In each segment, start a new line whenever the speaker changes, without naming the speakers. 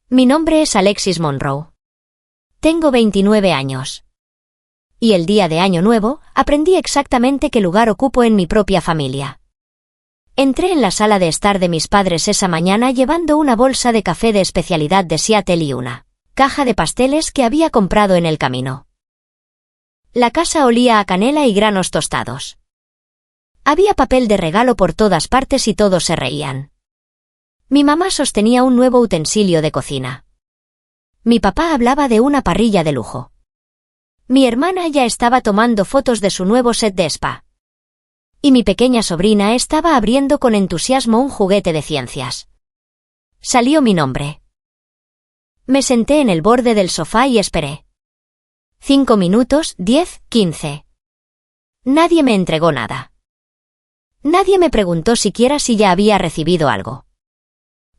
Mi nombre es Alexis Monroe. Tengo 29 años. Y el día de Año Nuevo, aprendí exactamente qué lugar ocupo en mi propia familia. Entré en la sala de estar de mis padres esa mañana llevando una bolsa de café de especialidad de Seattle y una caja de pasteles que había comprado en el camino. La casa olía a canela y granos tostados. Había papel de regalo por todas partes y todos se reían. Mi mamá sostenía un nuevo utensilio de cocina. Mi papá hablaba de una parrilla de lujo. Mi hermana ya estaba tomando fotos de su nuevo set de spa. Y mi pequeña sobrina estaba abriendo con entusiasmo un juguete de ciencias. Salió mi nombre. Me senté en el borde del sofá y esperé. 5 minutos, 10, 15. Nadie me entregó nada. Nadie me preguntó siquiera si ya había recibido algo.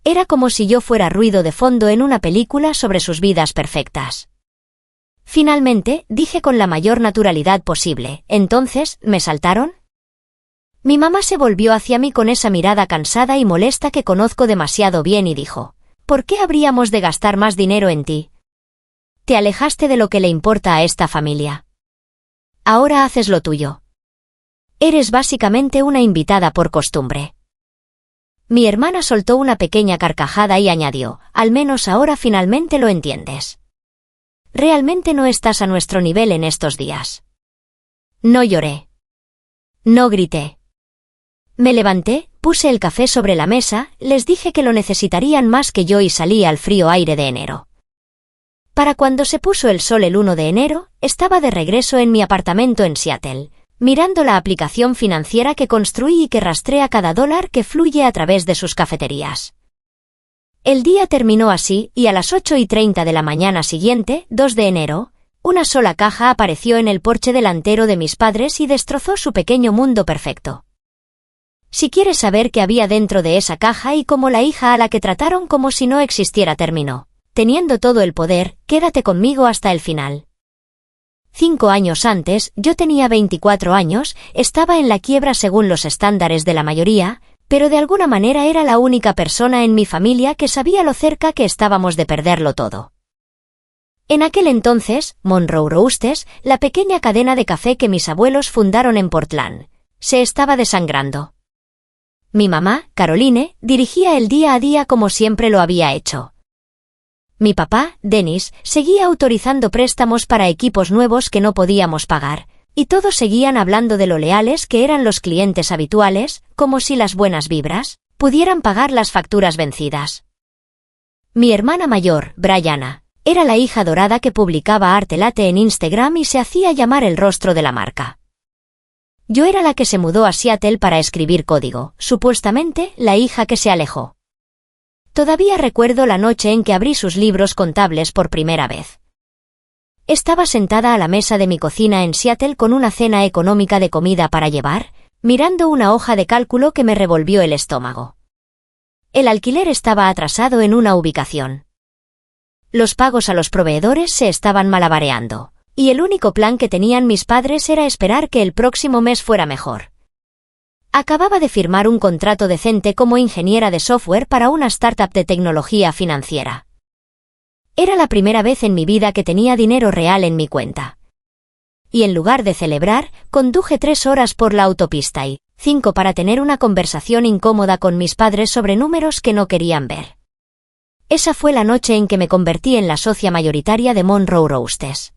Era como si yo fuera ruido de fondo en una película sobre sus vidas perfectas. Finalmente, dije con la mayor naturalidad posible, ¿entonces, me saltaron? Mi mamá se volvió hacia mí con esa mirada cansada y molesta que conozco demasiado bien y dijo, ¿por qué habríamos de gastar más dinero en ti? Te alejaste de lo que le importa a esta familia. Ahora haces lo tuyo. Eres básicamente una invitada por costumbre. Mi hermana soltó una pequeña carcajada y añadió, al menos ahora finalmente lo entiendes. Realmente no estás a nuestro nivel en estos días. No lloré. No grité. Me levanté, puse el café sobre la mesa, les dije que lo necesitarían más que yo y salí al frío aire de enero. Para cuando se puso el sol el 1 de enero, estaba de regreso en mi apartamento en Seattle, mirando la aplicación financiera que construí y que rastrea cada dólar que fluye a través de sus cafeterías. El día terminó así, y a las 8:30 de la mañana siguiente, 2 de enero, una sola caja apareció en el porche delantero de mis padres y destrozó su pequeño mundo perfecto. Si quieres saber qué había dentro de esa caja y cómo la hija a la que trataron como si no existiera terminó teniendo todo el poder, quédate conmigo hasta el final. 5 años antes, yo tenía 24 años, estaba en la quiebra según los estándares de la mayoría, pero de alguna manera era la única persona en mi familia que sabía lo cerca que estábamos de perderlo todo. En aquel entonces, Monroe Roasters, la pequeña cadena de café que mis abuelos fundaron en Portland, se estaba desangrando. Mi mamá, Caroline, dirigía el día a día como siempre lo había hecho. Mi papá, Dennis, seguía autorizando préstamos para equipos nuevos que no podíamos pagar, y todos seguían hablando de lo leales que eran los clientes habituales, como si las buenas vibras pudieran pagar las facturas vencidas. Mi hermana mayor, Brianna, era la hija dorada que publicaba arte latte en Instagram y se hacía llamar el rostro de la marca. Yo era la que se mudó a Seattle para escribir código, supuestamente la hija que se alejó. Todavía recuerdo la noche en que abrí sus libros contables por primera vez. Estaba sentada a la mesa de mi cocina en Seattle con una cena económica de comida para llevar, mirando una hoja de cálculo que me revolvió el estómago. El alquiler estaba atrasado en una ubicación. Los pagos a los proveedores se estaban malabareando, y el único plan que tenían mis padres era esperar que el próximo mes fuera mejor. Acababa de firmar un contrato decente como ingeniera de software para una startup de tecnología financiera. Era la primera vez en mi vida que tenía dinero real en mi cuenta. Y en lugar de celebrar, conduje 3 horas por la autopista y 5 para tener una conversación incómoda con mis padres sobre números que no querían ver. Esa fue la noche en que me convertí en la socia mayoritaria de Monroe Roasters.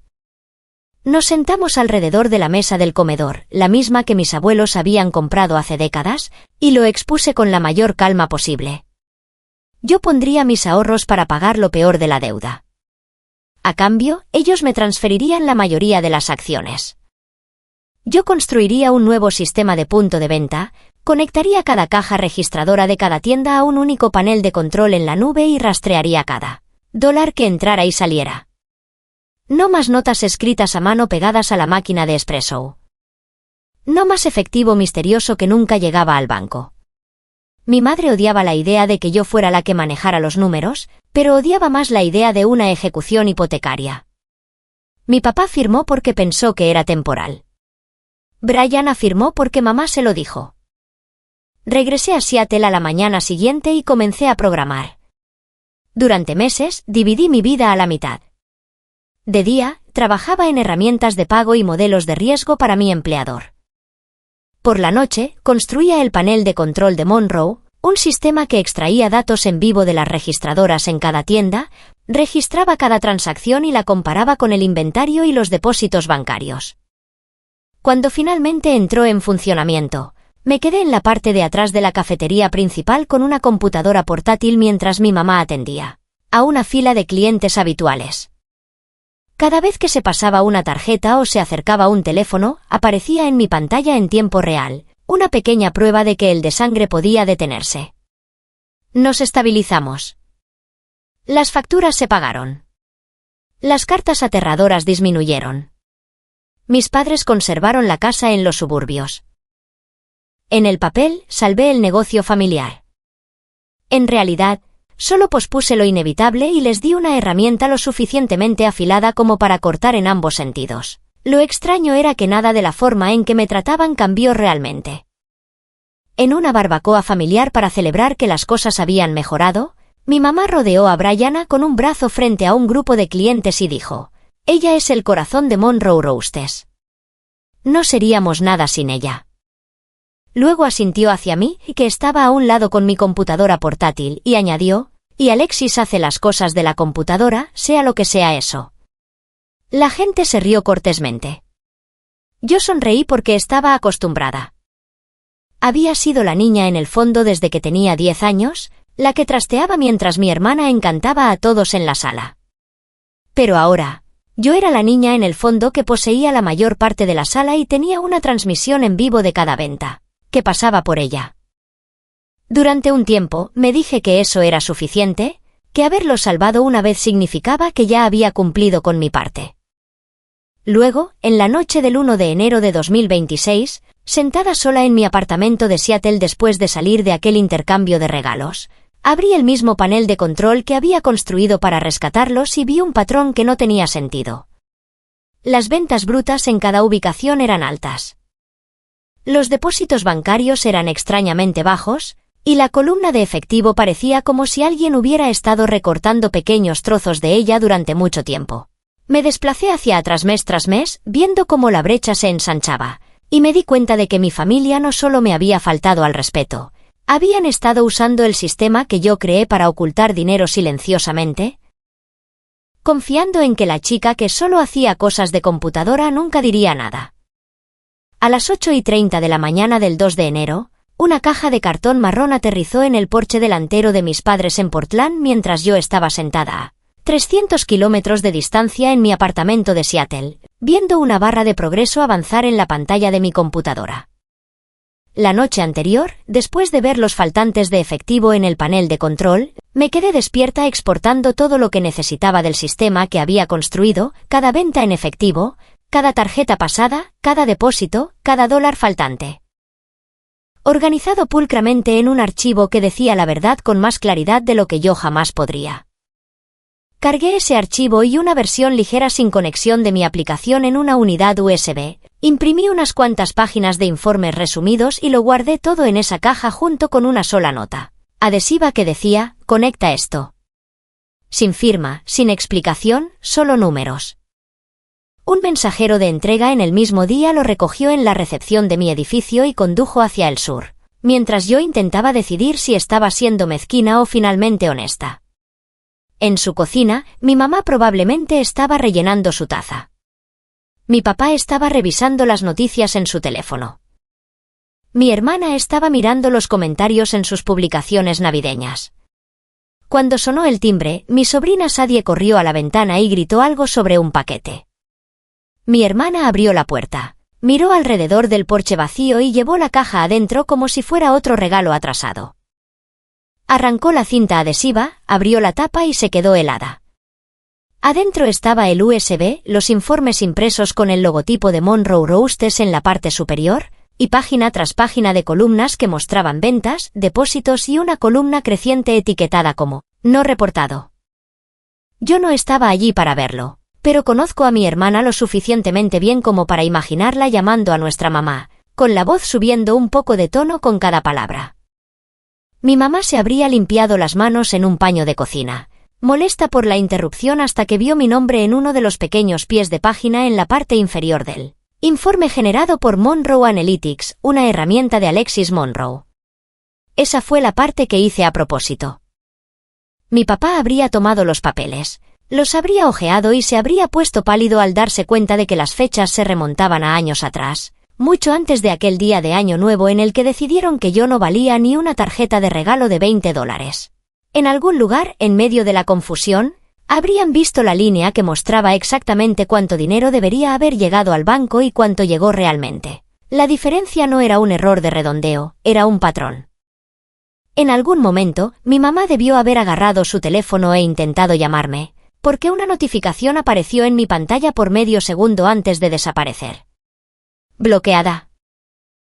Nos sentamos alrededor de la mesa del comedor, la misma que mis abuelos habían comprado hace décadas, y lo expuse con la mayor calma posible. Yo pondría mis ahorros para pagar lo peor de la deuda. A cambio, ellos me transferirían la mayoría de las acciones. Yo construiría un nuevo sistema de punto de venta, conectaría cada caja registradora de cada tienda a un único panel de control en la nube y rastrearía cada dólar que entrara y saliera. No más notas escritas a mano pegadas a la máquina de espresso. No más efectivo misterioso que nunca llegaba al banco. Mi madre odiaba la idea de que yo fuera la que manejara los números, pero odiaba más la idea de una ejecución hipotecaria. Mi papá firmó porque pensó que era temporal. Brian afirmó porque mamá se lo dijo. Regresé a Seattle a la mañana siguiente y comencé a programar. Durante meses, dividí mi vida a la mitad. De día, trabajaba en herramientas de pago y modelos de riesgo para mi empleador. Por la noche, construía el panel de control de Monroe, un sistema que extraía datos en vivo de las registradoras en cada tienda, registraba cada transacción y la comparaba con el inventario y los depósitos bancarios. Cuando finalmente entró en funcionamiento, me quedé en la parte de atrás de la cafetería principal con una computadora portátil mientras mi mamá atendía a una fila de clientes habituales. Cada vez que se pasaba una tarjeta o se acercaba un teléfono, aparecía en mi pantalla en tiempo real, una pequeña prueba de que el de sangre podía detenerse. Nos estabilizamos. Las facturas se pagaron. Las cartas aterradoras disminuyeron. Mis padres conservaron la casa en los suburbios. En el papel, salvé el negocio familiar. En realidad, solo pospuse lo inevitable y les di una herramienta lo suficientemente afilada como para cortar en ambos sentidos. Lo extraño era que nada de la forma en que me trataban cambió realmente. En una barbacoa familiar para celebrar que las cosas habían mejorado, mi mamá rodeó a Brianna con un brazo frente a un grupo de clientes y dijo: «Ella es el corazón de Monroe Roasters. No seríamos nada sin ella». Luego asintió hacia mí, que estaba a un lado con mi computadora portátil, y añadió: «Y Alexis hace las cosas de la computadora, sea lo que sea eso». La gente se rió cortésmente. Yo sonreí porque estaba acostumbrada. Había sido la niña en el fondo desde que tenía 10 años, la que trasteaba mientras mi hermana encantaba a todos en la sala. Pero ahora, yo era la niña en el fondo que poseía la mayor parte de la sala y tenía una transmisión en vivo de cada venta que pasaba por ella. Durante un tiempo, me dije que eso era suficiente, que haberlo salvado una vez significaba que ya había cumplido con mi parte. Luego, en la noche del 1 de enero de 2026, sentada sola en mi apartamento de Seattle después de salir de aquel intercambio de regalos, abrí el mismo panel de control que había construido para rescatarlos y vi un patrón que no tenía sentido. Las ventas brutas en cada ubicación eran altas. Los depósitos bancarios eran extrañamente bajos, y la columna de efectivo parecía como si alguien hubiera estado recortando pequeños trozos de ella durante mucho tiempo. Me desplacé hacia atrás mes tras mes, viendo cómo la brecha se ensanchaba, y me di cuenta de que mi familia no solo me había faltado al respeto, habían estado usando el sistema que yo creé para ocultar dinero silenciosamente, confiando en que la chica que solo hacía cosas de computadora nunca diría nada. A las 8:30 de la mañana del 2 de enero, una caja de cartón marrón aterrizó en el porche delantero de mis padres en Portland mientras yo estaba sentada a 300 kilómetros de distancia en mi apartamento de Seattle, viendo una barra de progreso avanzar en la pantalla de mi computadora. La noche anterior, después de ver los faltantes de efectivo en el panel de control, me quedé despierta exportando todo lo que necesitaba del sistema que había construido, cada venta en efectivo, cada tarjeta pasada, cada depósito, cada dólar faltante. Organizado pulcramente en un archivo que decía la verdad con más claridad de lo que yo jamás podría. Cargué ese archivo y una versión ligera sin conexión de mi aplicación en una unidad USB, imprimí unas cuantas páginas de informes resumidos y lo guardé todo en esa caja junto con una sola nota adhesiva que decía: «Conecta esto». Sin firma, sin explicación, solo números. Un mensajero de entrega en el mismo día lo recogió en la recepción de mi edificio y condujo hacia el sur, mientras yo intentaba decidir si estaba siendo mezquina o finalmente honesta. En su cocina, mi mamá probablemente estaba rellenando su taza. Mi papá estaba revisando las noticias en su teléfono. Mi hermana estaba mirando los comentarios en sus publicaciones navideñas. Cuando sonó el timbre, mi sobrina Sadie corrió a la ventana y gritó algo sobre un paquete. Mi hermana abrió la puerta, miró alrededor del porche vacío y llevó la caja adentro como si fuera otro regalo atrasado. Arrancó la cinta adhesiva, abrió la tapa y se quedó helada. Adentro estaba el USB, los informes impresos con el logotipo de Monroe Roasters en la parte superior, y página tras página de columnas que mostraban ventas, depósitos y una columna creciente etiquetada como «no reportado». Yo no estaba allí para verlo, pero conozco a mi hermana lo suficientemente bien como para imaginarla llamando a nuestra mamá, con la voz subiendo un poco de tono con cada palabra. Mi mamá se habría limpiado las manos en un paño de cocina, molesta por la interrupción hasta que vio mi nombre en uno de los pequeños pies de página en la parte inferior del informe generado por Monroe Analytics, una herramienta de Alexis Monroe. Esa fue la parte que hice a propósito. Mi papá habría tomado los papeles, los habría hojeado y se habría puesto pálido al darse cuenta de que las fechas se remontaban a años atrás, mucho antes de aquel día de Año Nuevo en el que decidieron que yo no valía ni una tarjeta de regalo de $20. En algún lugar, en medio de la confusión, habrían visto la línea que mostraba exactamente cuánto dinero debería haber llegado al banco y cuánto llegó realmente. La diferencia no era un error de redondeo, era un patrón. En algún momento, mi mamá debió haber agarrado su teléfono e intentado llamarme, porque una notificación apareció en mi pantalla por medio segundo antes de desaparecer. Bloqueada.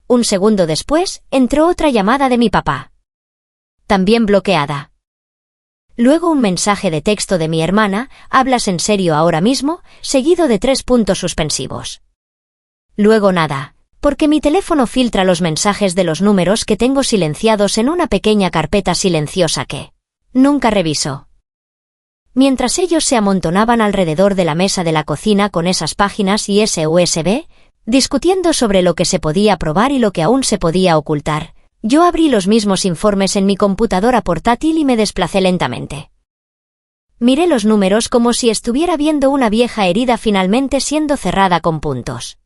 Un segundo después, entró otra llamada de mi papá. También bloqueada. Luego un mensaje de texto de mi hermana, ¿hablas en serio ahora mismo?, seguido de 3 puntos suspensivos. Luego nada, porque mi teléfono filtra los mensajes de los números que tengo silenciados en una pequeña carpeta silenciosa que nunca reviso. Mientras ellos se amontonaban alrededor de la mesa de la cocina con esas páginas y ese USB, discutiendo sobre lo que se podía probar y lo que aún se podía ocultar, yo abrí los mismos informes en mi computadora portátil y me desplacé lentamente. Miré los números como si estuviera viendo una vieja herida finalmente siendo cerrada con puntos.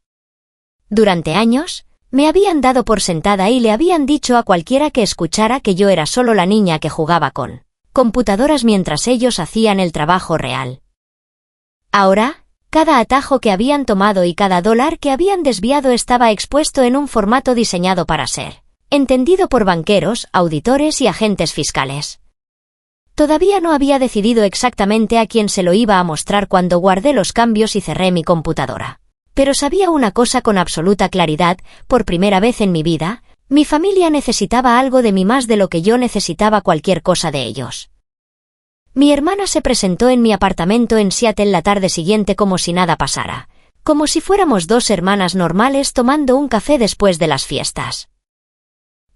Durante años, me habían dado por sentada y le habían dicho a cualquiera que escuchara que yo era solo la niña que jugaba con computadoras mientras ellos hacían el trabajo real. Ahora, cada atajo que habían tomado y cada dólar que habían desviado estaba expuesto en un formato diseñado para ser entendido por banqueros, auditores y agentes fiscales. Todavía no había decidido exactamente a quién se lo iba a mostrar cuando guardé los cambios y cerré mi computadora. Pero sabía una cosa con absoluta claridad, por primera vez en mi vida, mi familia necesitaba algo de mí más de lo que yo necesitaba cualquier cosa de ellos. Mi hermana se presentó en mi apartamento en Seattle la tarde siguiente como si nada pasara, como si fuéramos dos hermanas normales tomando un café después de las fiestas.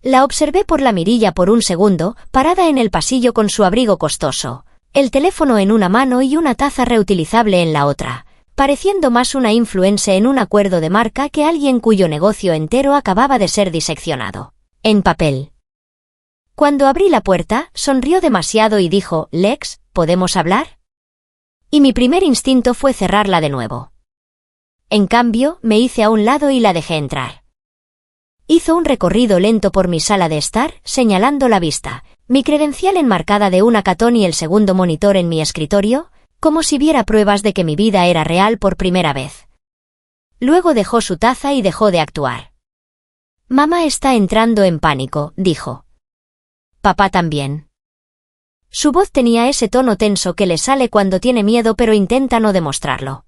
La observé por la mirilla por un segundo, parada en el pasillo con su abrigo costoso, el teléfono en una mano y una taza reutilizable en la otra, pareciendo más una influencer en un acuerdo de marca que alguien cuyo negocio entero acababa de ser diseccionado en papel. Cuando abrí la puerta, sonrió demasiado y dijo, «Lex, ¿podemos hablar?». Y mi primer instinto fue cerrarla de nuevo. En cambio, me hice a un lado y la dejé entrar. Hizo un recorrido lento por mi sala de estar, señalando la vista, mi credencial enmarcada de un hackathon y el segundo monitor en mi escritorio, como si viera pruebas de que mi vida era real por primera vez. Luego dejó su taza y dejó de actuar. «Mamá está entrando en pánico», dijo. «Papá también». Su voz tenía ese tono tenso que le sale cuando tiene miedo pero intenta no demostrarlo.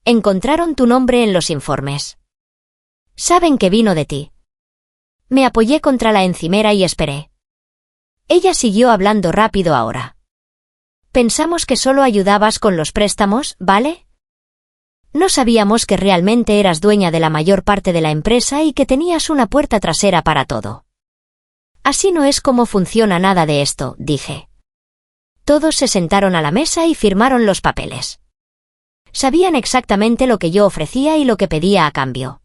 «Encontraron tu nombre en los informes. Saben que vino de ti». Me apoyé contra la encimera y esperé. Ella siguió hablando rápido ahora. «Pensamos que solo ayudabas con los préstamos, ¿vale? No sabíamos que realmente eras dueña de la mayor parte de la empresa y que tenías una puerta trasera para todo». «Así no es como funciona nada de esto», dije. Todos se sentaron a la mesa y firmaron los papeles. Sabían exactamente lo que yo ofrecía y lo que pedía a cambio.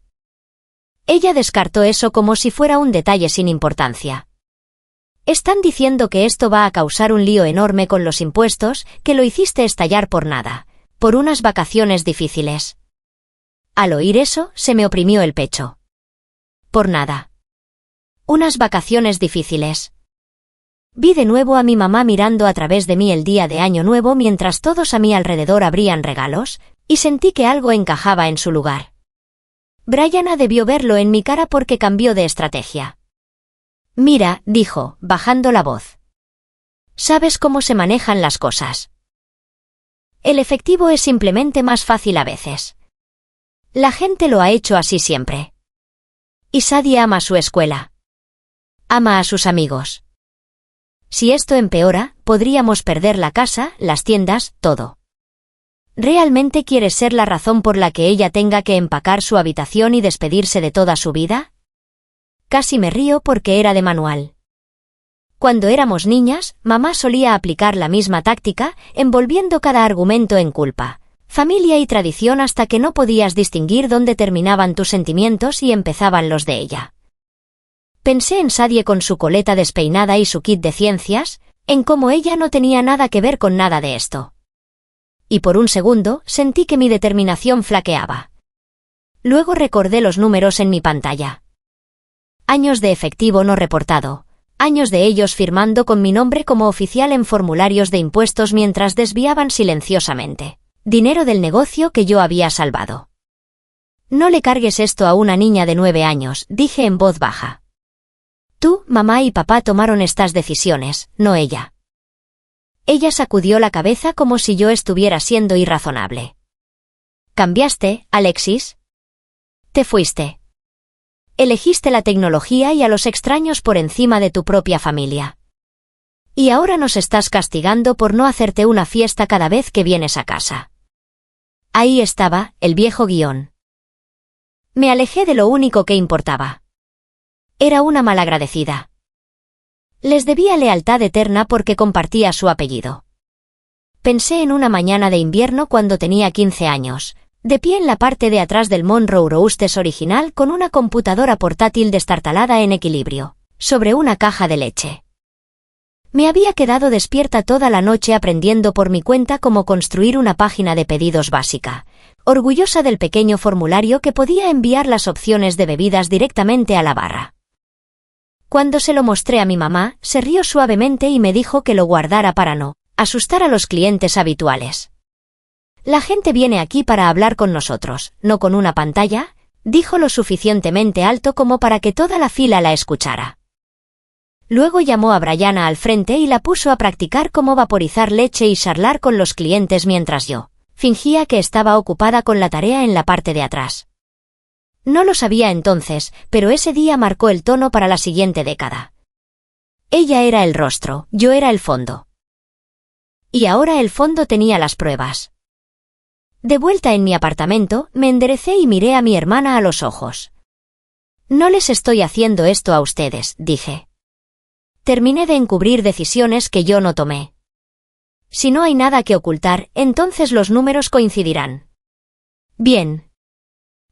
Ella descartó eso como si fuera un detalle sin importancia. «Están diciendo que esto va a causar un lío enorme con los impuestos, que lo hiciste estallar por nada, por unas vacaciones difíciles». Al oír eso, se me oprimió el pecho. «Por nada. Unas vacaciones difíciles». Vi de nuevo a mi mamá mirando a través de mí el día de Año Nuevo mientras todos a mi alrededor abrían regalos, y sentí que algo encajaba en su lugar. Brianna debió verlo en mi cara porque cambió de estrategia. «Mira», dijo, bajando la voz. «Sabes cómo se manejan las cosas. El efectivo es simplemente más fácil a veces. La gente lo ha hecho así siempre. Y Sadie ama su escuela. Ama a sus amigos. Si esto empeora, podríamos perder la casa, las tiendas, todo. ¿Realmente quieres ser la razón por la que ella tenga que empacar su habitación y despedirse de toda su vida?» Casi me río porque era de manual. Cuando éramos niñas, mamá solía aplicar la misma táctica, envolviendo cada argumento en culpa, familia y tradición hasta que no podías distinguir dónde terminaban tus sentimientos y empezaban los de ella. Pensé en Sadie con su coleta despeinada y su kit de ciencias, en cómo ella no tenía nada que ver con nada de esto. Y por un segundo sentí que mi determinación flaqueaba. Luego recordé los números en mi pantalla. Años de efectivo no reportado, años de ellos firmando con mi nombre como oficial en formularios de impuestos mientras desviaban silenciosamente dinero del negocio que yo había salvado. No le cargues esto a una niña de 9 años, dije en voz baja. Tú, mamá y papá tomaron estas decisiones, no ella. Ella sacudió la cabeza como si yo estuviera siendo irrazonable. ¿Cambiaste, Alexis? Te fuiste. Elegiste la tecnología y a los extraños por encima de tu propia familia. Y ahora nos estás castigando por no hacerte una fiesta cada vez que vienes a casa. Ahí estaba, el viejo guión. Me alejé de lo único que importaba. Era una malagradecida. Les debía lealtad eterna porque compartía su apellido. Pensé en una mañana de invierno cuando tenía 15 años, de pie en la parte de atrás del Monroe Roosters original con una computadora portátil destartalada en equilibrio, sobre una caja de leche. Me había quedado despierta toda la noche aprendiendo por mi cuenta cómo construir una página de pedidos básica, orgullosa del pequeño formulario que podía enviar las opciones de bebidas directamente a la barra. Cuando se lo mostré a mi mamá, se rió suavemente y me dijo que lo guardara para no asustar a los clientes habituales. La gente viene aquí para hablar con nosotros, no con una pantalla, dijo lo suficientemente alto como para que toda la fila la escuchara. Luego llamó a Brianna al frente y la puso a practicar cómo vaporizar leche y charlar con los clientes mientras yo fingía que estaba ocupada con la tarea en la parte de atrás. No lo sabía entonces, pero ese día marcó el tono para la siguiente década. Ella era el rostro, yo era el fondo. Y ahora el fondo tenía las pruebas. De vuelta en mi apartamento, me enderecé y miré a mi hermana a los ojos. No les estoy haciendo esto a ustedes, dije. Terminé de encubrir decisiones que yo no tomé. Si no hay nada que ocultar, entonces los números coincidirán. Bien.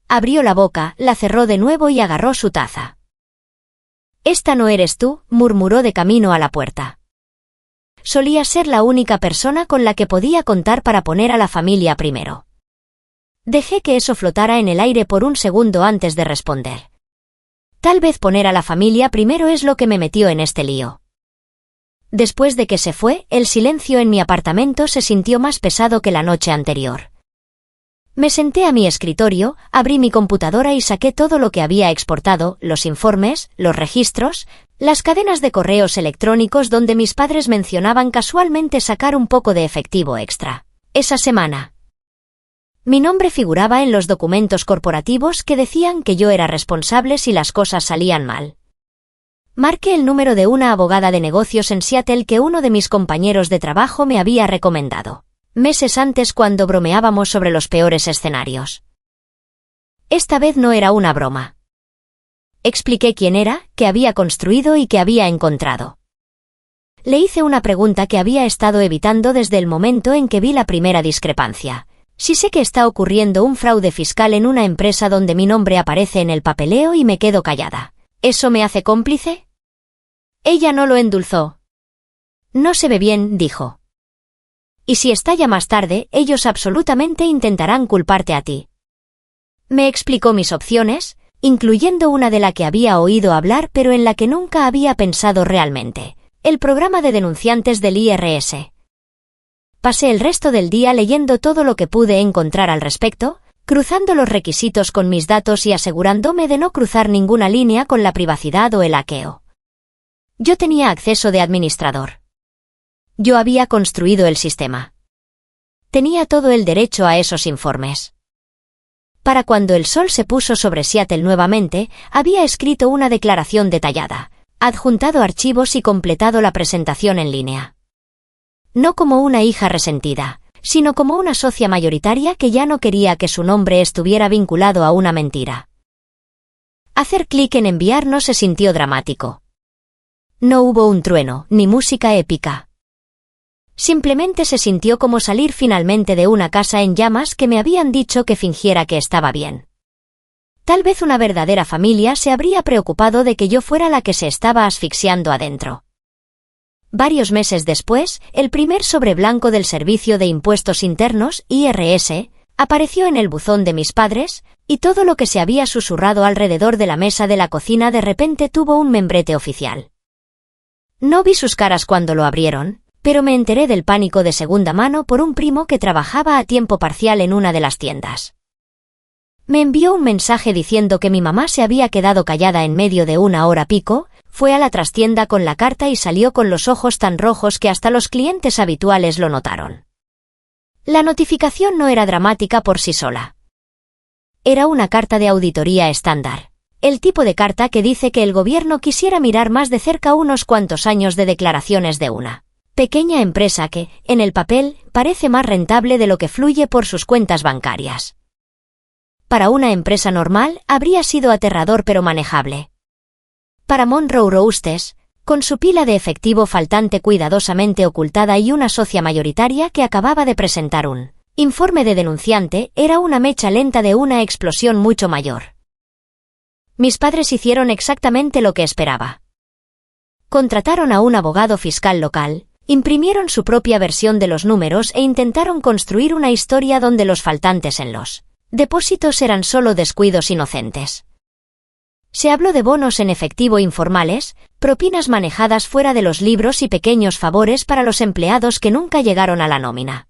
Abrió la boca, la cerró de nuevo y agarró su taza. Esta no eres tú, murmuró de camino a la puerta. Solía ser la única persona con la que podía contar para poner a la familia primero. Dejé que eso flotara en el aire por un segundo antes de responder. Tal vez poner a la familia primero es lo que me metió en este lío. Después de que se fue, el silencio en mi apartamento se sintió más pesado que la noche anterior. Me senté a mi escritorio, abrí mi computadora y saqué todo lo que había exportado, los informes, los registros, las cadenas de correos electrónicos donde mis padres mencionaban casualmente sacar un poco de efectivo extra esa semana. Mi nombre figuraba en los documentos corporativos que decían que yo era responsable si las cosas salían mal. Marqué el número de una abogada de negocios en Seattle que uno de mis compañeros de trabajo me había recomendado, meses antes cuando bromeábamos sobre los peores escenarios. Esta vez no era una broma. Expliqué quién era, qué había construido y qué había encontrado. Le hice una pregunta que había estado evitando desde el momento en que vi la primera discrepancia. Si sé que está ocurriendo un fraude fiscal en una empresa donde mi nombre aparece en el papeleo y me quedo callada, ¿eso me hace cómplice? Ella no lo endulzó. No se ve bien, dijo. Y si estalla más tarde, ellos absolutamente intentarán culparte a ti. Me explicó mis opciones, incluyendo una de la que había oído hablar pero en la que nunca había pensado realmente, el programa de denunciantes del IRS. Pasé el resto del día leyendo todo lo que pude encontrar al respecto, cruzando los requisitos con mis datos y asegurándome de no cruzar ninguna línea con la privacidad o el hackeo. Yo tenía acceso de administrador. Yo había construido el sistema. Tenía todo el derecho a esos informes. Para cuando el sol se puso sobre Seattle nuevamente, había escrito una declaración detallada, adjuntado archivos y completado la presentación en línea. No como una hija resentida, sino como una socia mayoritaria que ya no quería que su nombre estuviera vinculado a una mentira. Hacer clic en enviar no se sintió dramático. No hubo un trueno, ni música épica. Simplemente se sintió como salir finalmente de una casa en llamas que me habían dicho que fingiera que estaba bien. Tal vez una verdadera familia se habría preocupado de que yo fuera la que se estaba asfixiando adentro. Varios meses después, el primer sobre blanco del Servicio de Impuestos Internos, IRS, apareció en el buzón de mis padres, y todo lo que se había susurrado alrededor de la mesa de la cocina de repente tuvo un membrete oficial. No vi sus caras cuando lo abrieron, pero me enteré del pánico de segunda mano por un primo que trabajaba a tiempo parcial en una de las tiendas. Me envió un mensaje diciendo que mi mamá se había quedado callada en medio de una hora pico, fue a la trastienda con la carta y salió con los ojos tan rojos que hasta los clientes habituales lo notaron. La notificación no era dramática por sí sola. Era una carta de auditoría estándar. El tipo de carta que dice que el gobierno quisiera mirar más de cerca unos cuantos años de declaraciones de una pequeña empresa que, en el papel, parece más rentable de lo que fluye por sus cuentas bancarias. Para una empresa normal, habría sido aterrador pero manejable. Para Monroe Roasters, con su pila de efectivo faltante cuidadosamente ocultada y una socia mayoritaria que acababa de presentar un informe de denunciante, era una mecha lenta de una explosión mucho mayor. Mis padres hicieron exactamente lo que esperaba. Contrataron a un abogado fiscal local, imprimieron su propia versión de los números e intentaron construir una historia donde los faltantes en los depósitos eran solo descuidos inocentes. Se habló de bonos en efectivo informales, propinas manejadas fuera de los libros y pequeños favores para los empleados que nunca llegaron a la nómina.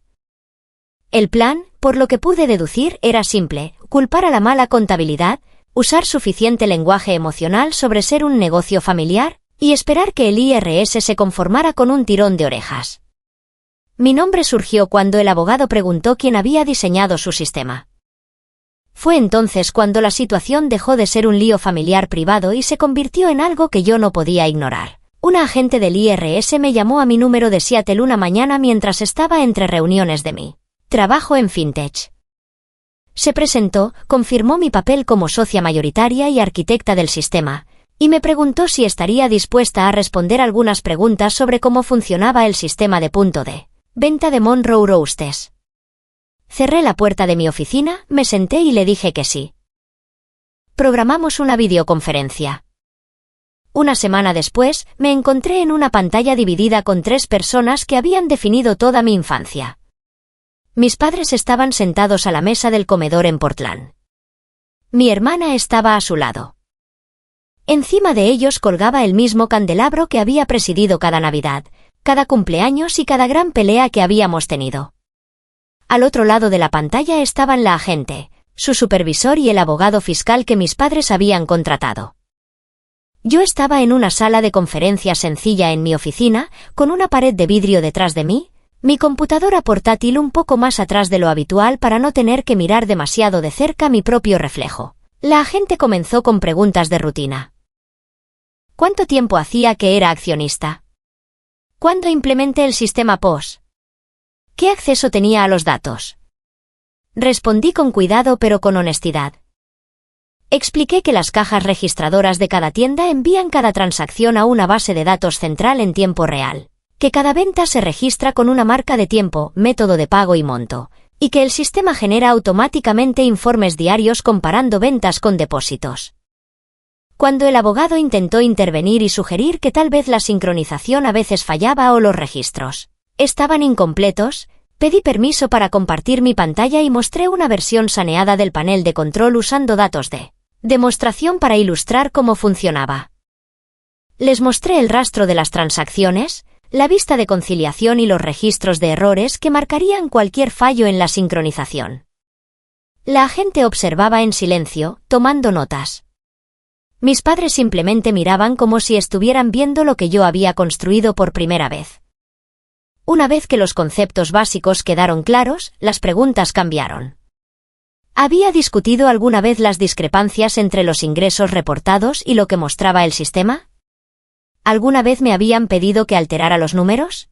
El plan, por lo que pude deducir, era simple: culpar a la mala contabilidad, usar suficiente lenguaje emocional sobre ser un negocio familiar, y esperar que el IRS se conformara con un tirón de orejas. Mi nombre surgió cuando el abogado preguntó quién había diseñado su sistema. Fue entonces cuando la situación dejó de ser un lío familiar privado y se convirtió en algo que yo no podía ignorar. Una agente del IRS me llamó a mi número de Seattle una mañana mientras estaba entre reuniones de mi trabajo en FinTech. Se presentó, confirmó mi papel como socia mayoritaria y arquitecta del sistema, y me preguntó si estaría dispuesta a responder algunas preguntas sobre cómo funcionaba el sistema de punto de venta de Monroe Roasters. Cerré la puerta de mi oficina, me senté y le dije que sí. Programamos una videoconferencia. Una semana después, me encontré en una pantalla dividida con 3 personas que habían definido toda mi infancia. Mis padres estaban sentados a la mesa del comedor en Portland. Mi hermana estaba a su lado. Encima de ellos colgaba el mismo candelabro que había presidido cada Navidad, cada cumpleaños y cada gran pelea que habíamos tenido. Al otro lado de la pantalla estaban la agente, su supervisor y el abogado fiscal que mis padres habían contratado. Yo estaba en una sala de conferencias sencilla en mi oficina, con una pared de vidrio detrás de mí, mi computadora portátil un poco más atrás de lo habitual para no tener que mirar demasiado de cerca mi propio reflejo. La agente comenzó con preguntas de rutina. ¿Cuánto tiempo hacía que era accionista? ¿Cuándo implementé el sistema POS? ¿Qué acceso tenía a los datos? Respondí con cuidado pero con honestidad. Expliqué que las cajas registradoras de cada tienda envían cada transacción a una base de datos central en tiempo real, que cada venta se registra con una marca de tiempo, método de pago y monto, y que el sistema genera automáticamente informes diarios comparando ventas con depósitos. Cuando el abogado intentó intervenir y sugerir que tal vez la sincronización a veces fallaba o los registros estaban incompletos, pedí permiso para compartir mi pantalla y mostré una versión saneada del panel de control usando datos de demostración para ilustrar cómo funcionaba. Les mostré el rastro de las transacciones, la vista de conciliación y los registros de errores que marcarían cualquier fallo en la sincronización. La agente observaba en silencio, tomando notas. Mis padres simplemente miraban como si estuvieran viendo lo que yo había construido por primera vez. Una vez que los conceptos básicos quedaron claros, las preguntas cambiaron. ¿Había discutido alguna vez las discrepancias entre los ingresos reportados y lo que mostraba el sistema? ¿Alguna vez me habían pedido que alterara los números?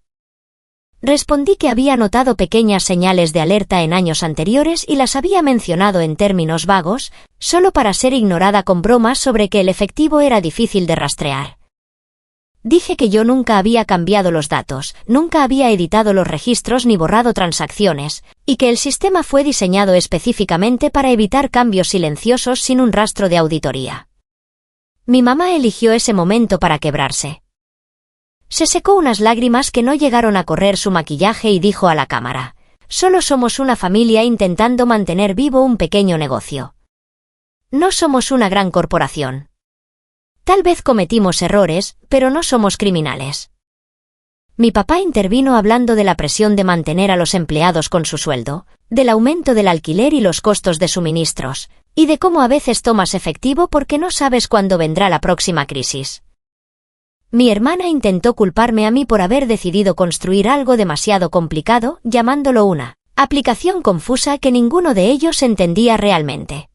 Respondí que había notado pequeñas señales de alerta en años anteriores y las había mencionado en términos vagos, solo para ser ignorada con bromas sobre que el efectivo era difícil de rastrear. Dije que yo nunca había cambiado los datos, nunca había editado los registros ni borrado transacciones, y que el sistema fue diseñado específicamente para evitar cambios silenciosos sin un rastro de auditoría. Mi mamá eligió ese momento para quebrarse. Se secó unas lágrimas que no llegaron a correr su maquillaje y dijo a la cámara: «Solo somos una familia intentando mantener vivo un pequeño negocio. No somos una gran corporación. Tal vez cometimos errores, pero no somos criminales». Mi papá intervino hablando de la presión de mantener a los empleados con su sueldo, del aumento del alquiler y los costos de suministros, y de cómo a veces tomas efectivo porque no sabes cuándo vendrá la próxima crisis. Mi hermana intentó culparme a mí por haber decidido construir algo demasiado complicado, llamándolo una aplicación confusa que ninguno de ellos entendía realmente.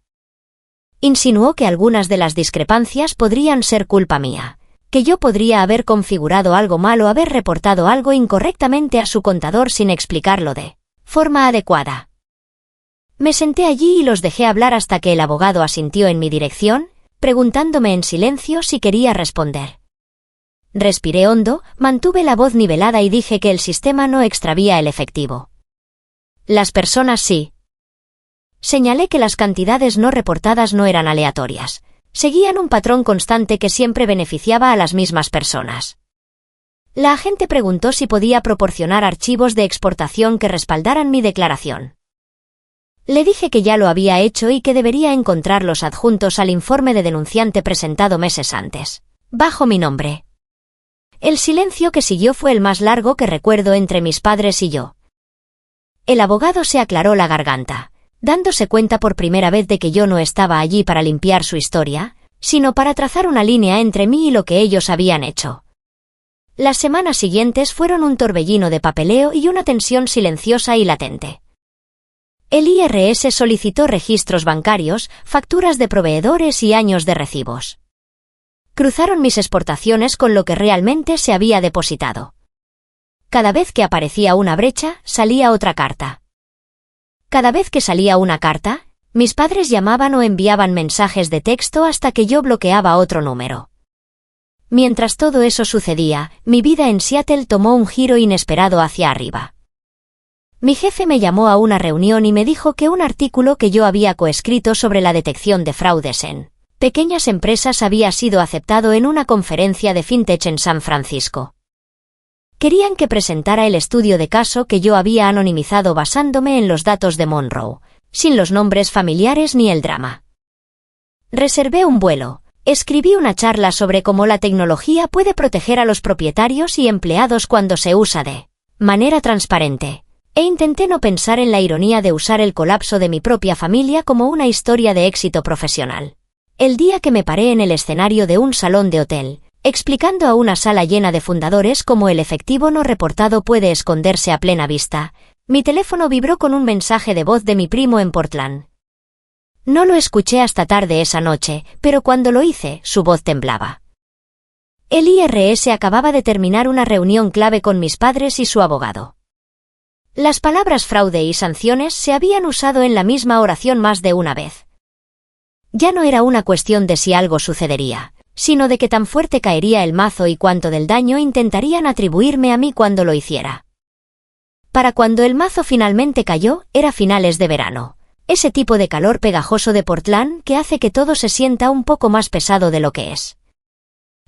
Insinuó que algunas de las discrepancias podrían ser culpa mía, que yo podría haber configurado algo mal o haber reportado algo incorrectamente a su contador sin explicarlo de forma adecuada. Me senté allí y los dejé hablar hasta que el abogado asintió en mi dirección, preguntándome en silencio si quería responder. Respiré hondo, mantuve la voz nivelada y dije que el sistema no extravía el efectivo. Las personas sí. Señalé que las cantidades no reportadas no eran aleatorias. Seguían un patrón constante que siempre beneficiaba a las mismas personas. La agente preguntó si podía proporcionar archivos de exportación que respaldaran mi declaración. Le dije que ya lo había hecho y que debería encontrarlos adjuntos al informe de denunciante presentado meses antes, bajo mi nombre. El silencio que siguió fue el más largo que recuerdo entre mis padres y yo. El abogado se aclaró la garganta, dándose cuenta por primera vez de que yo no estaba allí para limpiar su historia, sino para trazar una línea entre mí y lo que ellos habían hecho. Las semanas siguientes fueron un torbellino de papeleo y una tensión silenciosa y latente. El IRS solicitó registros bancarios, facturas de proveedores y años de recibos. Cruzaron mis exportaciones con lo que realmente se había depositado. Cada vez que aparecía una brecha, salía otra carta. Cada vez que salía una carta, mis padres llamaban o enviaban mensajes de texto hasta que yo bloqueaba otro número. Mientras todo eso sucedía, mi vida en Seattle tomó un giro inesperado hacia arriba. Mi jefe me llamó a una reunión y me dijo que un artículo que yo había coescrito sobre la detección de fraudes en pequeñas empresas había sido aceptado en una conferencia de FinTech en San Francisco. Querían que presentara el estudio de caso que yo había anonimizado basándome en los datos de Monroe, sin los nombres familiares ni el drama. Reservé un vuelo, escribí una charla sobre cómo la tecnología puede proteger a los propietarios y empleados cuando se usa de manera transparente, e intenté no pensar en la ironía de usar el colapso de mi propia familia como una historia de éxito profesional. El día que me paré en el escenario de un salón de hotel, explicando a una sala llena de fundadores cómo el efectivo no reportado puede esconderse a plena vista, mi teléfono vibró con un mensaje de voz de mi primo en Portland. No lo escuché hasta tarde esa noche, pero cuando lo hice, su voz temblaba. El IRS acababa de terminar una reunión clave con mis padres y su abogado. Las palabras fraude y sanciones se habían usado en la misma oración más de una vez. Ya no era una cuestión de si algo sucedería, sino de qué tan fuerte caería el mazo y cuánto del daño intentarían atribuirme a mí cuando lo hiciera. Para cuando el mazo finalmente cayó, era finales de verano, ese tipo de calor pegajoso de Portland que hace que todo se sienta un poco más pesado de lo que es.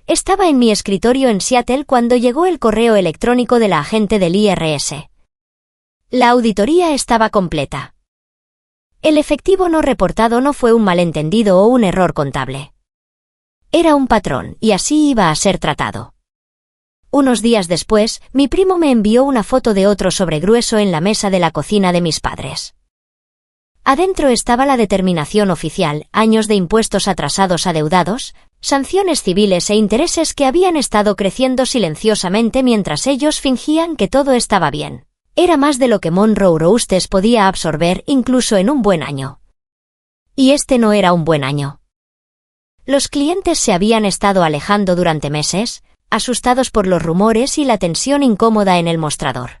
Estaba en mi escritorio en Seattle cuando llegó el correo electrónico de la agente del IRS. La auditoría estaba completa. El efectivo no reportado no fue un malentendido o un error contable. Era un patrón, y así iba a ser tratado. Unos días después, mi primo me envió una foto de otro sobregrueso en la mesa de la cocina de mis padres. Adentro estaba la determinación oficial, años de impuestos atrasados adeudados, sanciones civiles e intereses que habían estado creciendo silenciosamente mientras ellos fingían que todo estaba bien. Era más de lo que Monroe Roasters podía absorber incluso en un buen año. Y este no era un buen año. Los clientes se habían estado alejando durante meses, asustados por los rumores y la tensión incómoda en el mostrador.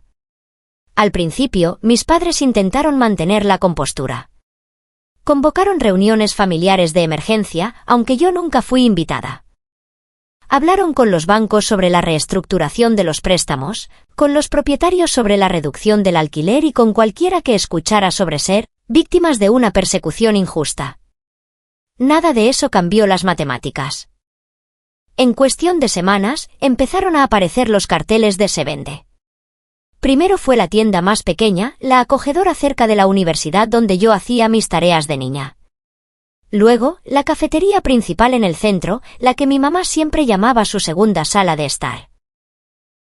Al principio, mis padres intentaron mantener la compostura. Convocaron reuniones familiares de emergencia, aunque yo nunca fui invitada. hablaron con los bancos sobre la reestructuración de los préstamos, con los propietarios sobre la reducción del alquiler y con cualquiera que escuchara sobre ser víctimas de una persecución injusta. Nada de eso cambió las matemáticas. En cuestión de semanas, empezaron a aparecer los carteles de Se vende. Primero fue la tienda más pequeña, la acogedora cerca de la universidad donde yo hacía mis tareas de niña. Luego, la cafetería principal en el centro, la que mi mamá siempre llamaba su segunda sala de estar.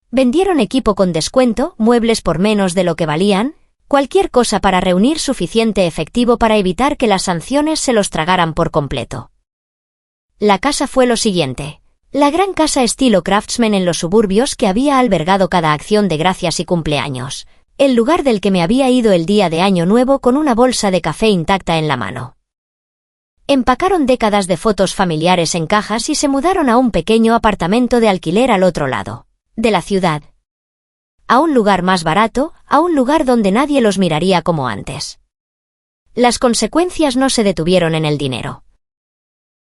Vendieron equipo con descuento, muebles por menos de lo que valían, cualquier cosa para reunir suficiente efectivo para evitar que las sanciones se los tragaran por completo. La casa fue lo siguiente. La gran casa estilo craftsman en los suburbios que había albergado cada acción de gracias y cumpleaños, el lugar del que me había ido el día de Año Nuevo con una bolsa de café intacta en la mano. Empacaron décadas de fotos familiares en cajas y se mudaron a un pequeño apartamento de alquiler al otro lado de la ciudad. A un lugar más barato, a un lugar donde nadie los miraría como antes. Las consecuencias no se detuvieron en el dinero.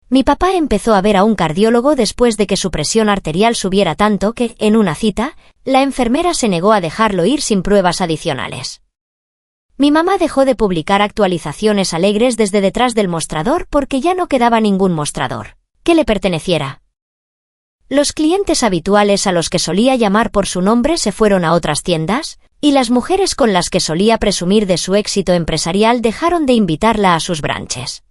Mi papá empezó a ver a un cardiólogo después de que su presión arterial subiera tanto que, en una cita, la enfermera se negó a dejarlo ir sin pruebas adicionales. Mi mamá dejó de publicar actualizaciones alegres desde detrás del mostrador porque ya no quedaba ningún mostrador que le perteneciera. Los clientes habituales a los que solía llamar por su nombre se fueron a otras tiendas, y las mujeres con las que solía presumir de su éxito empresarial dejaron de invitarla a sus brunches.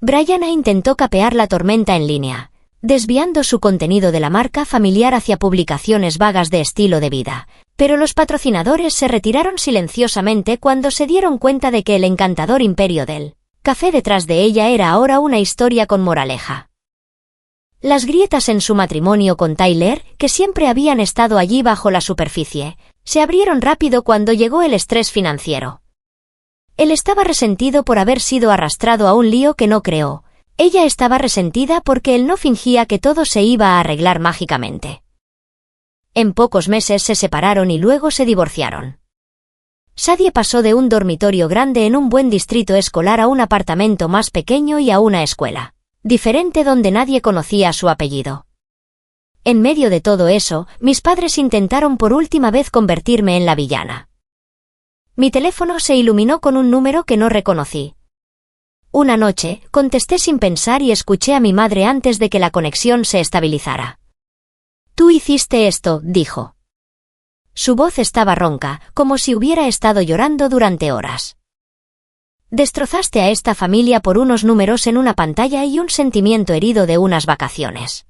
Brianna intentó capear la tormenta en línea, desviando su contenido de la marca familiar hacia publicaciones vagas de estilo de vida, pero los patrocinadores se retiraron silenciosamente cuando se dieron cuenta de que el encantador imperio del café detrás de ella era ahora una historia con moraleja. Las grietas en su matrimonio con Tyler, que siempre habían estado allí bajo la superficie, se abrieron rápido cuando llegó el estrés financiero. Él estaba resentido por haber sido arrastrado a un lío que no creó. Ella estaba resentida porque él no fingía que todo se iba a arreglar mágicamente. En pocos meses se separaron y luego se divorciaron. Sadie pasó de un dormitorio grande en un buen distrito escolar a un apartamento más pequeño y a una escuela diferente donde nadie conocía su apellido. En medio de todo eso, mis padres intentaron por última vez convertirme en la villana. Mi teléfono se iluminó con un número que no reconocí. Una noche, contesté sin pensar y escuché a mi madre antes de que la conexión se estabilizara. «Tú hiciste esto», dijo. Su voz estaba ronca, como si hubiera estado llorando durante horas. «Destrozaste a esta familia por unos números en una pantalla y un sentimiento herido de unas vacaciones.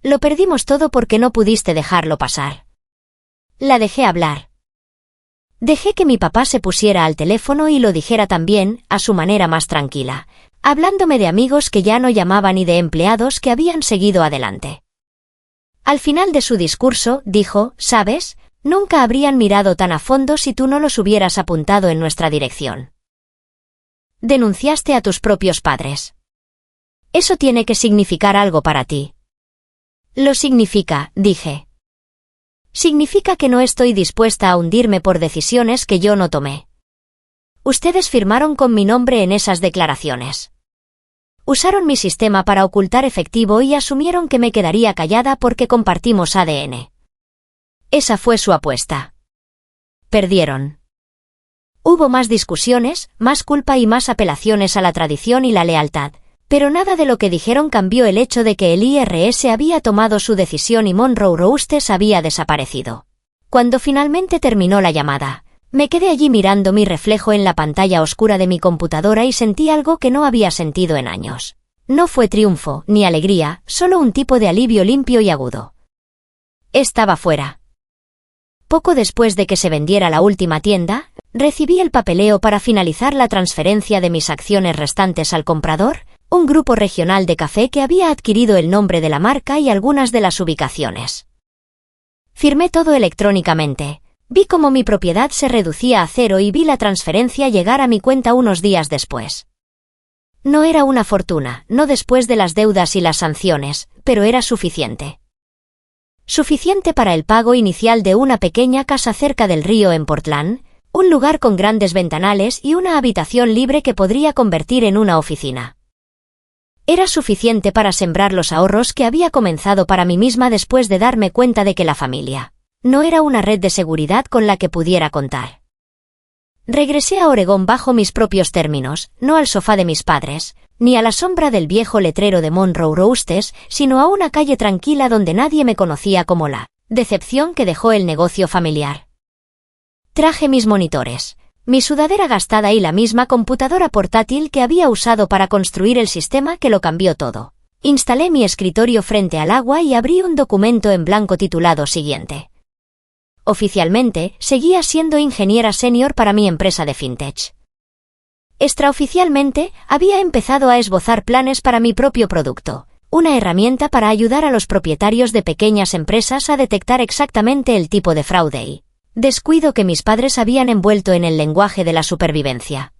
Lo perdimos todo porque no pudiste dejarlo pasar». La dejé hablar. Dejé que mi papá se pusiera al teléfono y lo dijera también, a su manera más tranquila, hablándome de amigos que ya no llamaban y de empleados que habían seguido adelante. Al final de su discurso, dijo, «¿Sabes? Nunca habrían mirado tan a fondo si tú no los hubieras apuntado en nuestra dirección. Denunciaste a tus propios padres. Eso tiene que significar algo para ti». «Lo significa», dije. «Significa que no estoy dispuesta a hundirme por decisiones que yo no tomé. Ustedes firmaron con mi nombre en esas declaraciones. Usaron mi sistema para ocultar efectivo y asumieron que me quedaría callada porque compartimos ADN. Esa fue su apuesta. Perdieron. Hubo más discusiones, más culpa y más apelaciones a la tradición y la lealtad. Pero nada de lo que dijeron cambió el hecho de que el IRS había tomado su decisión y Monroe Roastes había desaparecido. Cuando finalmente terminó la llamada, me quedé allí mirando mi reflejo en la pantalla oscura de mi computadora y sentí algo que no había sentido en años. No fue triunfo, ni alegría, solo un tipo de alivio limpio y agudo. Estaba fuera. Poco después de que se vendiera la última tienda, recibí el papeleo para finalizar la transferencia de mis acciones restantes al comprador, un grupo regional de café que había adquirido el nombre de la marca y algunas de las ubicaciones. Firmé todo electrónicamente. Vi cómo mi propiedad se reducía a cero y vi la transferencia llegar a mi cuenta unos días después. No era una fortuna, no después de las deudas y las sanciones, pero era suficiente. Suficiente para el pago inicial de una pequeña casa cerca del río en Portland, un lugar con grandes ventanales y una habitación libre que podría convertir en una oficina. Era suficiente para sembrar los ahorros que había comenzado para mí misma después de darme cuenta de que la familia no era una red de seguridad con la que pudiera contar. Regresé a Oregón bajo mis propios términos, no al sofá de mis padres, ni a la sombra del viejo letrero de Monroe Roasters, sino a una calle tranquila donde nadie me conocía como la decepción que dejó el negocio familiar. Traje mis monitores, mi sudadera gastada y la misma computadora portátil que había usado para construir el sistema que lo cambió todo. Instalé mi escritorio frente al agua y abrí un documento en blanco titulado Siguiente. Oficialmente, seguía siendo ingeniera senior para mi empresa de fintech. Extraoficialmente, había empezado a esbozar planes para mi propio producto, una herramienta para ayudar a los propietarios de pequeñas empresas a detectar exactamente el tipo de fraude y descuido que mis padres habían envuelto en el lenguaje de la supervivencia.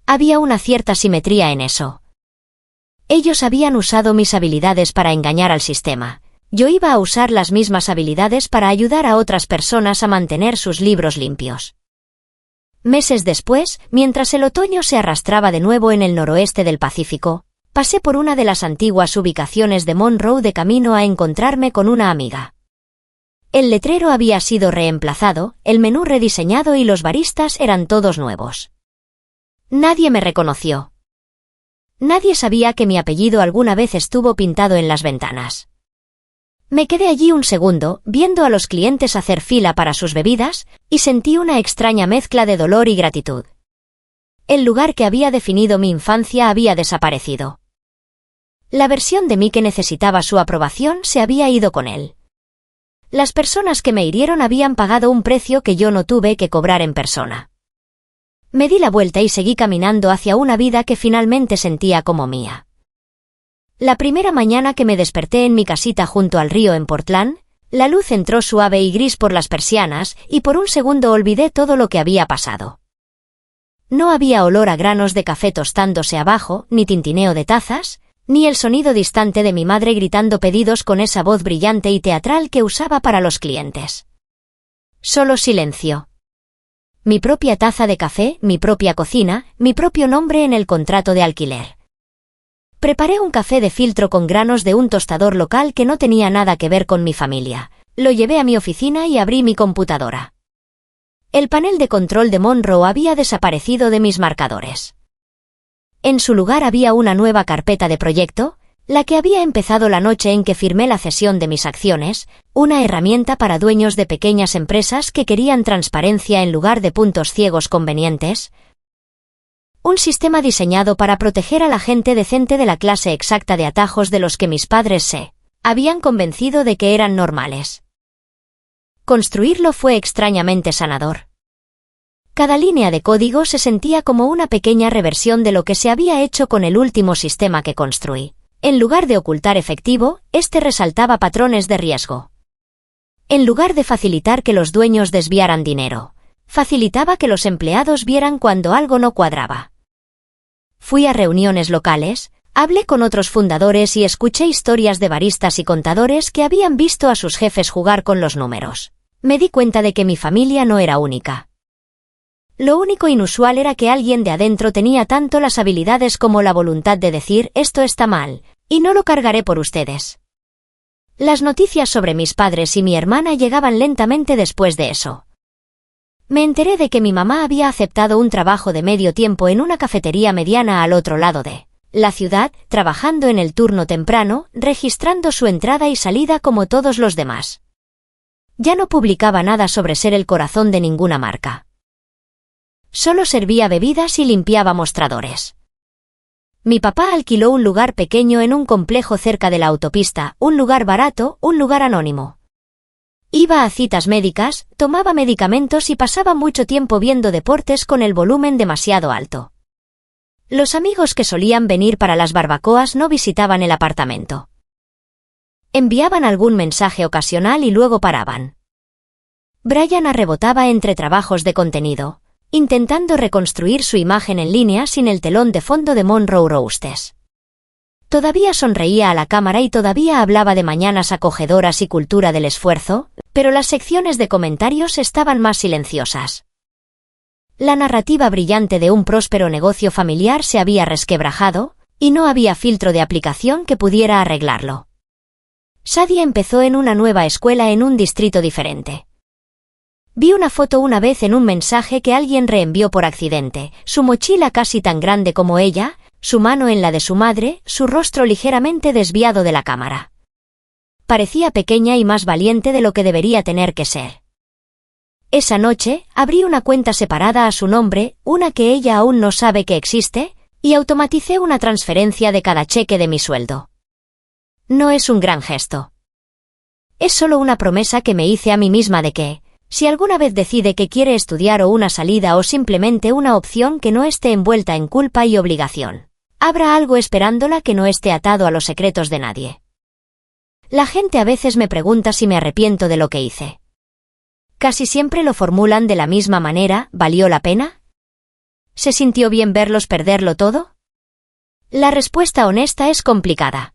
Había una cierta simetría en eso. Ellos habían usado mis habilidades para engañar al sistema. Yo iba a usar las mismas habilidades para ayudar a otras personas a mantener sus libros limpios. Meses después, mientras el otoño se arrastraba de nuevo en el noroeste del Pacífico, pasé por una de las antiguas ubicaciones de Monroe de camino a encontrarme con una amiga. El letrero había sido reemplazado, el menú rediseñado y los baristas eran todos nuevos. Nadie me reconoció. Nadie sabía que mi apellido alguna vez estuvo pintado en las ventanas. Me quedé allí un segundo, viendo a los clientes hacer fila para sus bebidas, y sentí una extraña mezcla de dolor y gratitud. El lugar que había definido mi infancia había desaparecido. La versión de mí que necesitaba su aprobación se había ido con él. Las personas que me hirieron habían pagado un precio que yo no tuve que cobrar en persona. Me di la vuelta y seguí caminando hacia una vida que finalmente sentía como mía. La primera mañana que me desperté en mi casita junto al río en Portland, la luz entró suave y gris por las persianas y por un segundo olvidé todo lo que había pasado. No había olor a granos de café tostándose abajo, ni tintineo de tazas, ni el sonido distante de mi madre gritando pedidos con esa voz brillante y teatral que usaba para los clientes. Solo silencio. Mi propia taza de café, mi propia cocina, mi propio nombre en el contrato de alquiler. Preparé un café de filtro con granos de un tostador local que no tenía nada que ver con mi familia. Lo llevé a mi oficina y abrí mi computadora. El panel de control de Monroe había desaparecido de mis marcadores. En su lugar había una nueva carpeta de proyecto, la que había empezado la noche en que firmé la cesión de mis acciones, una herramienta para dueños de pequeñas empresas que querían transparencia en lugar de puntos ciegos convenientes. Un sistema diseñado para proteger a la gente decente de la clase exacta de atajos de los que mis padres se habían convencido de que eran normales. Construirlo fue extrañamente sanador. Cada línea de código se sentía como una pequeña reversión de lo que se había hecho con el último sistema que construí. En lugar de ocultar efectivo, este resaltaba patrones de riesgo. En lugar de facilitar que los dueños desviaran dinero, facilitaba que los empleados vieran cuando algo no cuadraba. Fui a reuniones locales, hablé con otros fundadores y escuché historias de baristas y contadores que habían visto a sus jefes jugar con los números. Me di cuenta de que mi familia no era única. Lo único inusual era que alguien de adentro tenía tanto las habilidades como la voluntad de decir esto está mal, y no lo cargaré por ustedes. Las noticias sobre mis padres y mi hermana llegaban lentamente después de eso. Me enteré de que mi mamá había aceptado un trabajo de medio tiempo en una cafetería mediana al otro lado de la ciudad, trabajando en el turno temprano, registrando su entrada y salida como todos los demás. Ya no publicaba nada sobre ser el corazón de ninguna marca. Solo servía bebidas y limpiaba mostradores. Mi papá alquiló un lugar pequeño en un complejo cerca de la autopista, un lugar barato, un lugar anónimo. Iba a citas médicas, tomaba medicamentos y pasaba mucho tiempo viendo deportes con el volumen demasiado alto. Los amigos que solían venir para las barbacoas no visitaban el apartamento. Enviaban algún mensaje ocasional y luego paraban. Brian arrebotaba entre trabajos de contenido, intentando reconstruir su imagen en línea sin el telón de fondo de Monroe Roasters. Todavía sonreía a la cámara y todavía hablaba de mañanas acogedoras y cultura del esfuerzo, pero las secciones de comentarios estaban más silenciosas. La narrativa brillante de un próspero negocio familiar se había resquebrajado, Y no había filtro de aplicación que pudiera arreglarlo. Sadie empezó en una nueva escuela en un distrito diferente. Vi una foto una vez en un mensaje que alguien reenvió por accidente, su mochila casi tan grande como ella, su mano en la de su madre, su rostro ligeramente desviado de la cámara. Parecía pequeña y más valiente de lo que debería tener que ser. Esa noche, abrí una cuenta separada a su nombre, una que ella aún no sabe que existe, y automaticé una transferencia de cada cheque de mi sueldo. No es un gran gesto. Es solo una promesa que me hice a mí misma de que, si alguna vez decide que quiere estudiar o una salida o simplemente una opción que no esté envuelta en culpa y obligación, habrá algo esperándola que no esté atado a los secretos de nadie. La gente a veces me pregunta si me arrepiento de lo que hice. Casi siempre lo formulan de la misma manera: ¿valió la pena? ¿Se sintió bien verlos perderlo todo? La respuesta honesta es complicada.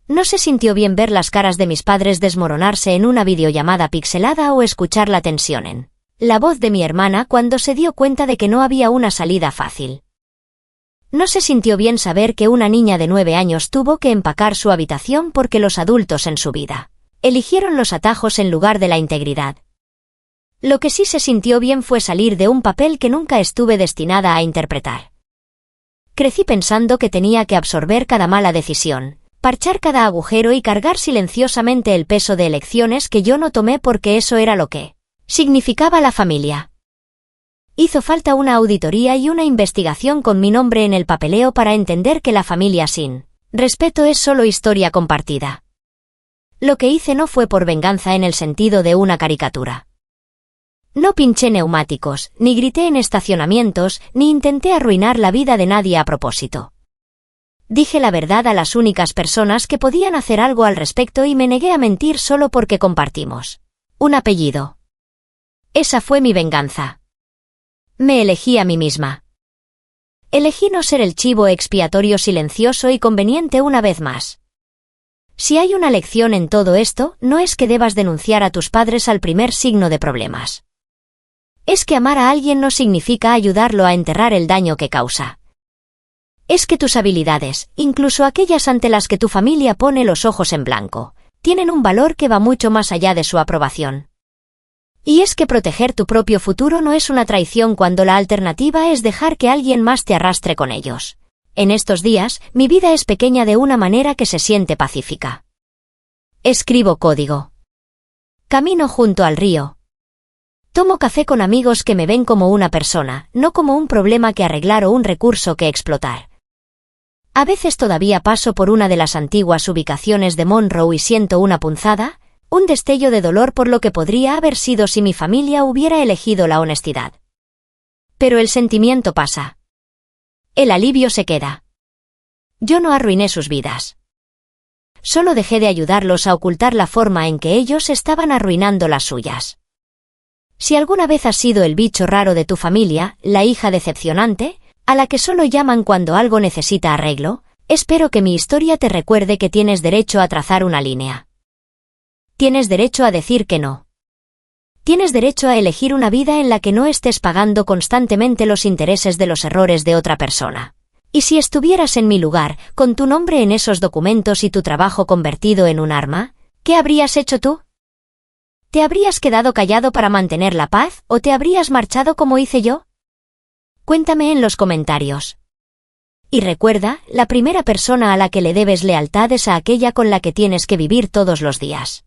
No se sintió bien ver las caras de mis padres desmoronarse en una videollamada pixelada o escuchar la tensión en la voz de mi hermana cuando se dio cuenta de que no había una salida fácil. No se sintió bien saber que una niña de 9 años tuvo que empacar su habitación porque los adultos en su vida eligieron los atajos en lugar de la integridad. Lo que sí se sintió bien fue salir de un papel que nunca estuve destinada a interpretar. Crecí pensando que tenía que absorber cada mala decisión, parchar cada agujero y cargar silenciosamente el peso de elecciones que yo no tomé porque eso era lo que significaba la familia. Hizo falta una auditoría y una investigación con mi nombre en el papeleo para entender que la familia sin respeto es solo historia compartida. Lo que hice no fue por venganza en el sentido de una caricatura. No pinché neumáticos, ni grité en estacionamientos, ni intenté arruinar la vida de nadie a propósito. Dije la verdad a las únicas personas que podían hacer algo al respecto y me negué a mentir solo porque compartimos un apellido. Esa fue mi venganza. Me elegí a mí misma. Elegí no ser el chivo expiatorio silencioso y conveniente una vez más. Si hay una lección en todo esto, no es que debas denunciar a tus padres al primer signo de problemas. Es que amar a alguien no significa ayudarlo a enterrar el daño que causa. Es que tus habilidades, incluso aquellas ante las que tu familia pone los ojos en blanco, tienen un valor que va mucho más allá de su aprobación. Y es que proteger tu propio futuro no es una traición cuando la alternativa es dejar que alguien más te arrastre con ellos. En estos días, mi vida es pequeña de una manera que se siente pacífica. Escribo código. Camino junto al río. Tomo café con amigos que me ven como una persona, no como un problema que arreglar o un recurso que explotar. A veces todavía paso por una de las antiguas ubicaciones de Monroe y siento una punzada, un destello de dolor por lo que podría haber sido si mi familia hubiera elegido la honestidad. Pero el sentimiento pasa. El alivio se queda. Yo no arruiné sus vidas. Solo dejé de ayudarlos a ocultar la forma en que ellos estaban arruinando las suyas. Si alguna vez has sido el bicho raro de tu familia, la hija decepcionante, a la que solo llaman cuando algo necesita arreglo, espero que mi historia te recuerde que tienes derecho a trazar una línea. Tienes derecho a decir que no. Tienes derecho a elegir una vida en la que no estés pagando constantemente los intereses de los errores de otra persona. Y si estuvieras en mi lugar, con tu nombre en esos documentos y tu trabajo convertido en un arma, ¿qué habrías hecho tú? ¿Te habrías quedado callado para mantener la paz o te habrías marchado como hice yo? Cuéntame en los comentarios. Y recuerda, la primera persona a la que le debes lealtad es a aquella con la que tienes que vivir todos los días.